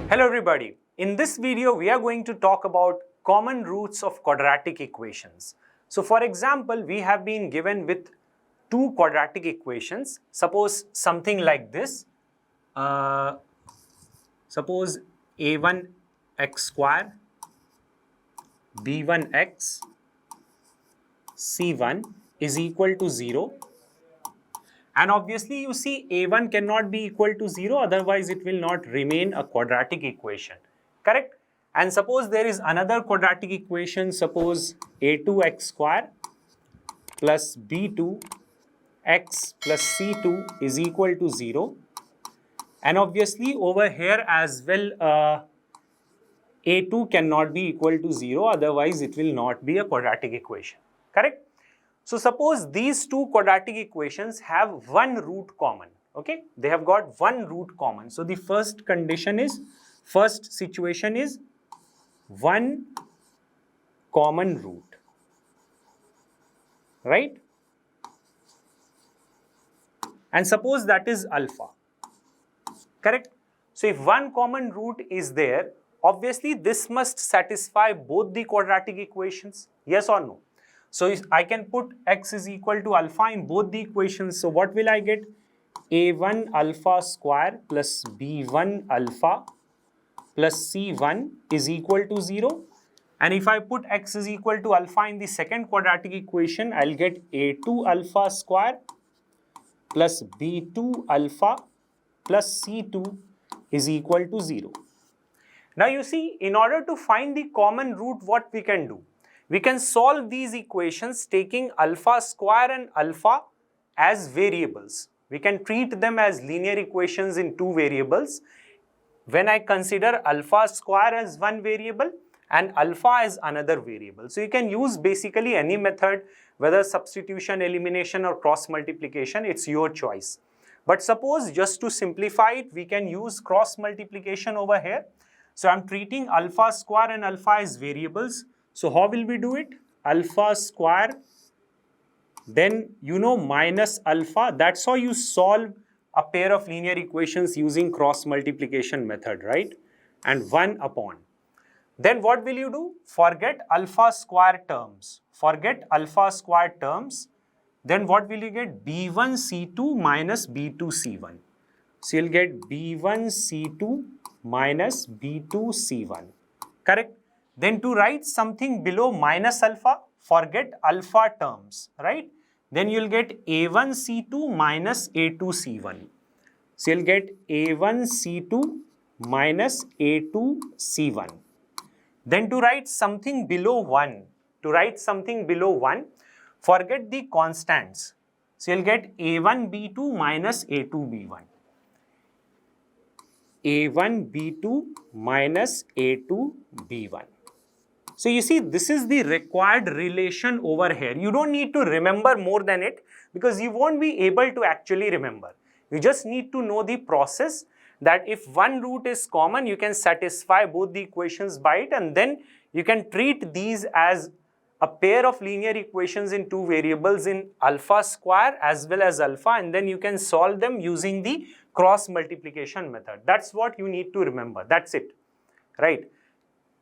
Hello everybody. In this video, we are going to talk about common roots of quadratic equations. So for example, we have been given with two quadratic equations. Suppose something like this. Suppose a1x square b1x c1 is equal to 0. And obviously you see a1 cannot be equal to 0, otherwise it will not remain a quadratic equation, correct? And suppose there is another quadratic equation, suppose a2x square plus b2x plus c2 is equal to 0. And obviously over here as well, a2 cannot be equal to 0, otherwise it will not be a quadratic equation, correct? So suppose these two quadratic equations have one root common, okay? They have got one root common. So the first situation is one common root, right? And suppose that is alpha, correct? So if one common root is there, obviously this must satisfy both the quadratic equations, yes or no? So I can put x is equal to alpha in both the equations. So what will I get? a1 alpha square plus b1 alpha plus c1 is equal to 0. And if I put x is equal to alpha in the second quadratic equation, I'll get a2 alpha square plus b2 alpha plus c2 is equal to 0. Now you see, in order to find the common root, what we can do? We can solve these equations taking alpha square and alpha as variables. We can treat them as linear equations in two variables. When I consider alpha square as one variable and alpha as another variable. So you can use basically any method, whether substitution, elimination or cross multiplication, it's your choice. But suppose just to simplify it, we can use cross multiplication over here. So I'm treating alpha square and alpha as variables. So how will we do it? Alpha square, then minus alpha. That's how you solve a pair of linear equations using cross multiplication method, right? And 1 upon. Then what will you do? Forget alpha square terms. Forget alpha square terms. Then what will you get? b1 c2 minus b2 c1. So you'll get b1 c2 minus b2 c1, correct? Then to write something below minus alpha, forget alpha terms, right? Then you'll get a1 c2 minus a2 c1. So you'll get a1 c2 minus a2 c1. Then to write something below 1, forget the constants. So you'll get a1 b2 minus a2 b1. a1 b2 minus a2 b1. So you see, this is the required relation over here. You don't need to remember more than it because you won't be able to actually remember. You just need to know the process that if one root is common, you can satisfy both the equations by it, and then you can treat these as a pair of linear equations in two variables in alpha square as well as alpha, and then you can solve them using the cross multiplication method. That's what you need to remember. That's it, right?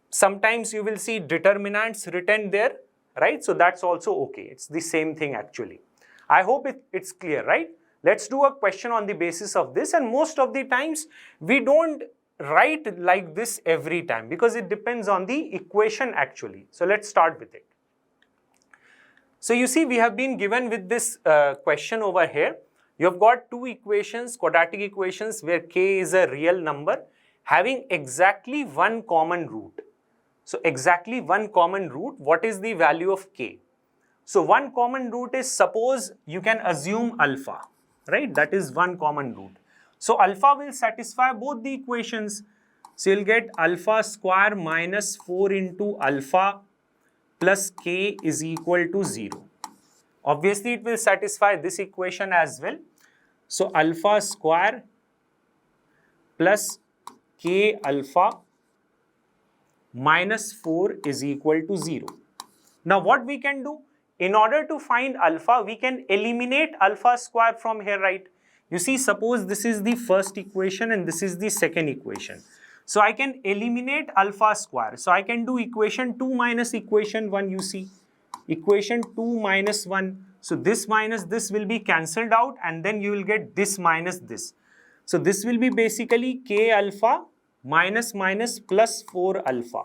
Sometimes you will see determinants written there, right? So that's also okay. It's the same thing actually. I hope it's clear, right? Let's do a question on the basis of this, and most of the times we don't write like this every time because it depends on the equation actually. So let's start with it. So you see, we have been given with this question over here. You have got two equations, quadratic equations, where k is a real number having exactly one common root. So exactly one common root, what is the value of k? So one common root is, suppose you can assume alpha, right? That is one common root. So alpha will satisfy both the equations. So you'll get alpha square minus 4 into alpha plus k is equal to 0. Obviously it will satisfy this equation as well. So alpha square plus k alpha minus 4 is equal to 0. Now what we can do? In order to find alpha, we can eliminate alpha square from here, right? You see, suppose this is the first equation and this is the second equation. So I can eliminate alpha square. So I can do equation 2 minus equation 1, you see. Equation 2 minus 1. So this minus this will be cancelled out, and then you will get this minus this. So this will be basically k alpha minus minus plus 4 alpha.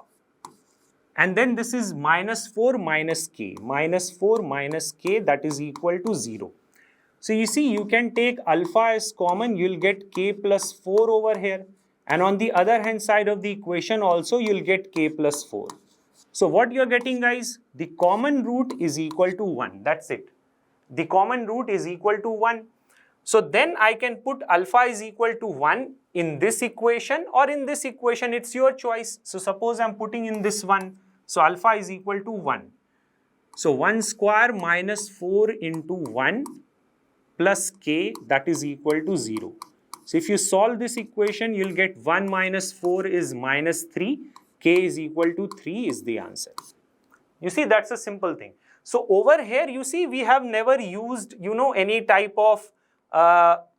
And then this is minus 4 minus k. Minus 4 minus k, that is equal to 0. So you see, you can take alpha as common, you will get k plus 4 over here. And on the other hand side of the equation also, you will get k plus 4. So what you are getting, guys? The common root is equal to 1. That's it. The common root is equal to 1. So then I can put alpha is equal to 1 in this equation or in this equation. It's your choice. So suppose I'm putting in this one. So alpha is equal to 1. So 1 square minus 4 into 1 plus k, that is equal to 0. So if you solve this equation, you'll get 1 minus 4 is minus 3. K is equal to 3 is the answer. You see, that's a simple thing. So over here, you see, we have never used, any type of,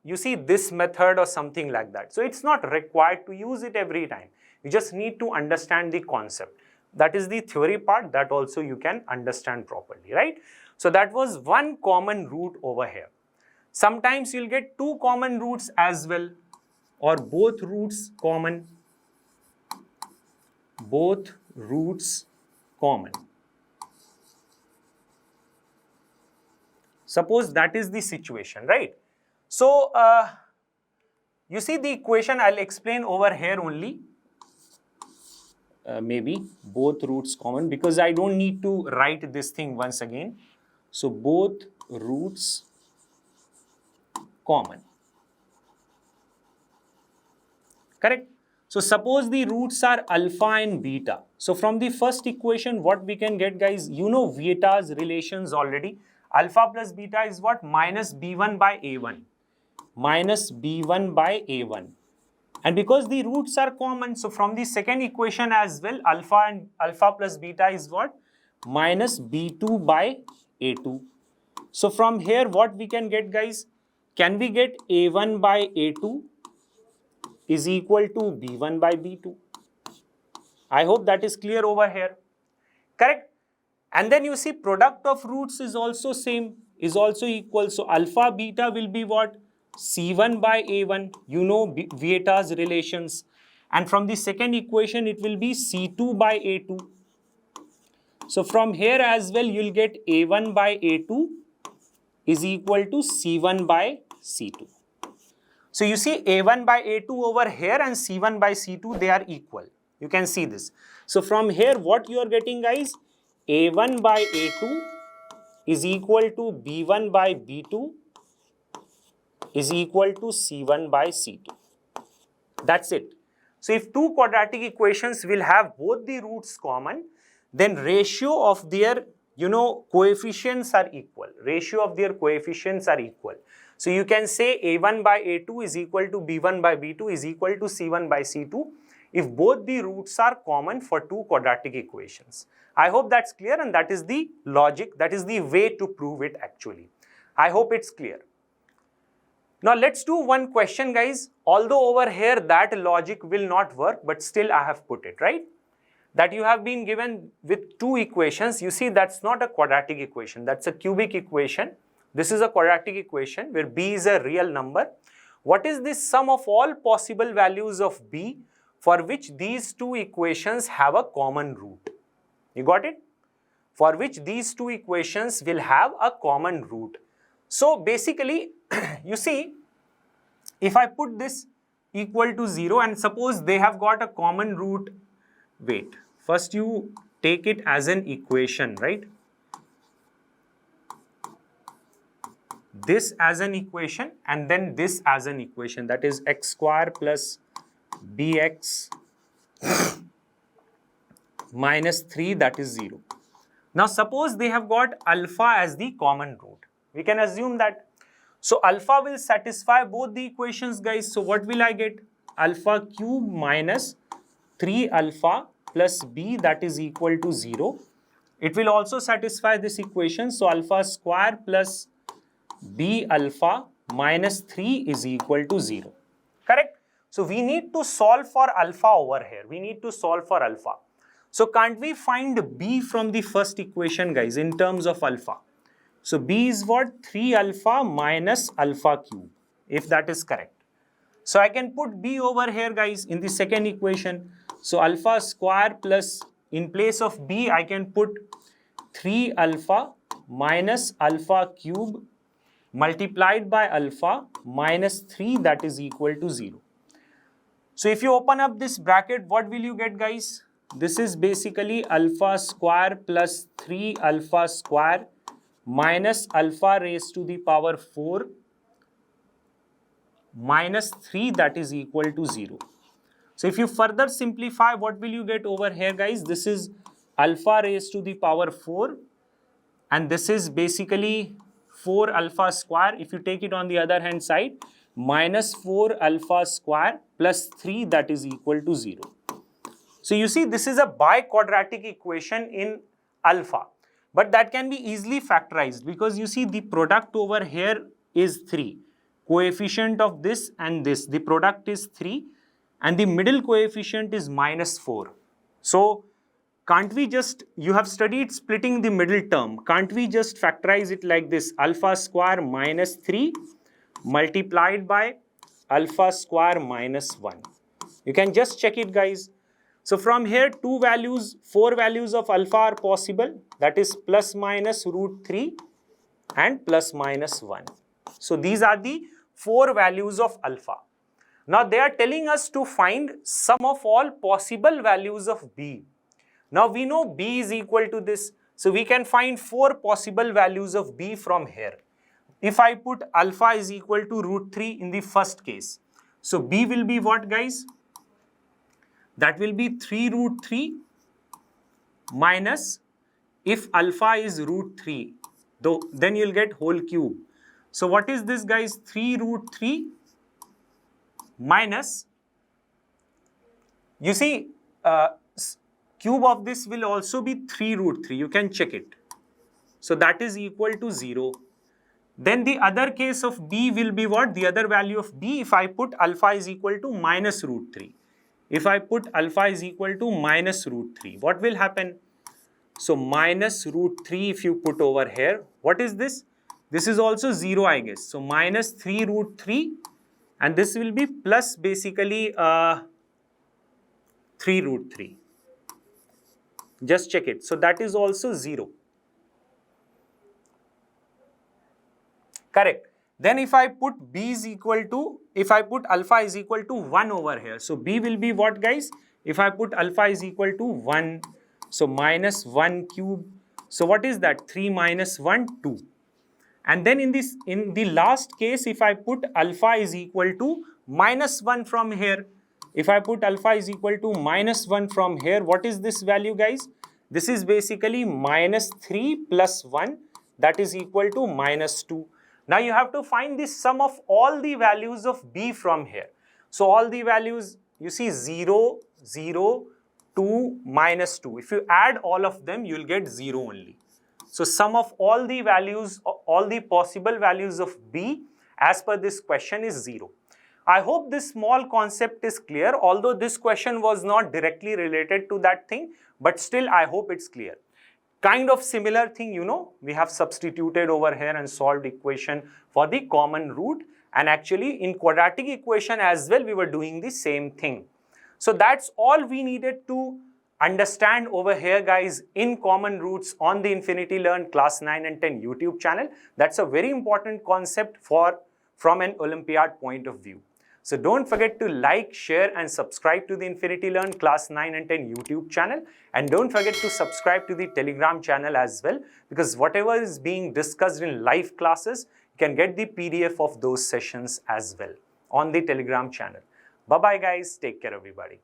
this method or something like that. So it's not required to use it every time. You just need to understand the concept. That is the theory part that also you can understand properly, right? So that was one common root over here. Sometimes you'll get two common roots as well, or both roots common. Both roots common. Suppose that is the situation, right? So, you see the equation, I'll explain over here only. Maybe both roots common, because I don't need to write this thing once again. So, both roots common. Correct? So, suppose the roots are alpha and beta. So, from the first equation, what we can get, guys, you know beta's relations already. Alpha plus beta is what? Minus b1 by a1. Minus b1 by a1. And because the roots are common, so from the second equation as well, alpha plus beta is what? Minus b2 by a2. So, from here, what we can get, guys? Can we get a1 by a2 is equal to b1 by b2? I hope that is clear over here. Correct? And then you see product of roots is also same, is also equal. So alpha beta will be what? C1 by A1, you know beta's relations. And from the second equation, it will be C2 by A2. So from here as well, you'll get A1 by A2 is equal to C1 by C2. So you see A1 by A2 over here and C1 by C2, they are equal. You can see this. So from here, what you are getting, guys? A1 by A2 is equal to B1 by B2 is equal to C1 by C2. That's it. So if two quadratic equations will have both the roots common, then ratio of their, coefficients are equal. Ratio of their coefficients are equal. So you can say A1 by A2 is equal to B1 by B2 is equal to C1 by C2 if both the roots are common for two quadratic equations. I hope that's clear, and that is the logic, that is the way to prove it actually. I hope it's clear. Now let's do one question, guys. Although over here that logic will not work, but still I have put it, right? That you have been given with two equations. You see, that's not a quadratic equation, that's a cubic equation. This is a quadratic equation where b is a real number. What is the sum of all possible values of b for which these two equations have a common root? You got it? For which these two equations will have a common root. So basically, you see, if I put this equal to 0 and suppose they have got a common root, wait, first you take it as an equation, right? This as an equation and then this as an equation, that is x square plus bx minus 3, that is 0. Now suppose they have got alpha as the common root. We can assume that. So alpha will satisfy both the equations, guys. So what will I get? Alpha cube minus 3 alpha plus b, that is equal to 0. It will also satisfy this equation. So alpha square plus b alpha minus 3 is equal to 0. Correct? So we need to solve for alpha over here. We need to solve for alpha. So can't we find b from the first equation, guys, in terms of alpha? So b is what? 3 alpha minus alpha cube, if that is correct. So I can put b over here, guys, in the second equation. So alpha square plus, in place of b, I can put 3 alpha minus alpha cube multiplied by alpha minus 3, that is equal to 0. So if you open up this bracket, what will you get, guys? This is basically alpha square plus 3 alpha square minus alpha raised to the power 4 minus 3, that is equal to 0. So if you further simplify, what will you get over here, guys? This is alpha raised to the power 4 and this is basically 4 alpha square. If you take it on the other hand side, minus 4 alpha square plus 3, that is equal to 0. So you see, this is a biquadratic equation in alpha, but that can be easily factorized because you see the product over here is 3. Coefficient of this and this, the product is 3 and the middle coefficient is minus 4. So can't we just, you have studied splitting the middle term, can't we just factorize it like this? Alpha square minus 3 multiplied by alpha square minus 1. You can just check it, guys. So from here, 4 values of alpha are possible, that is plus minus root 3 and plus minus 1. So these are the 4 values of alpha. Now they are telling us to find sum of all possible values of b. Now we know b is equal to this, so we can find 4 possible values of b from here. If I put alpha is equal to root 3 in the first case, so b will be what, guys? That will be 3 root 3 minus, if alpha is root 3, then you'll get whole cube. So what is this, guys? 3 root 3 minus, you see, cube of this will also be 3 root 3. You can check it. So that is equal to 0. Then the other case of b will be what? The other value of b, if I put alpha is equal to minus root 3. If I put alpha is equal to minus root 3, what will happen? So minus root 3 if you put over here, what is this? This is also 0, I guess. So minus 3 root 3 and this will be plus basically 3 root 3. Just check it. So that is also 0. Correct. Then if I put b is equal to, if I put alpha is equal to 1 over here, so b will be what, guys? If I put alpha is equal to 1, so minus 1 cube. So what is that? 3 minus 1, 2. And then in the last case, if I put alpha is equal to minus 1 from here, if I put alpha is equal to minus 1 from here, what is this value, guys? This is basically minus 3 plus 1, that is equal to minus 2. Now you have to find the sum of all the values of b from here. So all the values, you see 0, 0, 2, minus 2. If you add all of them, you will get 0 only. So sum of all the values, all the possible values of b as per this question is 0. I hope this small concept is clear, although this question was not directly related to that thing, but still I hope it's clear. Kind of similar thing, you know, we have substituted over here and solved equation for the common root, and actually in quadratic equation as well we were doing the same thing. So that's all we needed to understand over here, guys, in common roots on the Infinity Learn class 9 and 10 YouTube channel. That's a very important concept from an Olympiad point of view. So don't forget to like, share and subscribe to the Infinity Learn class 9 and 10 YouTube channel, and don't forget to subscribe to the Telegram channel as well, because whatever is being discussed in live classes, you can get the PDF of those sessions as well on the Telegram channel. Bye bye, guys. Take care, everybody.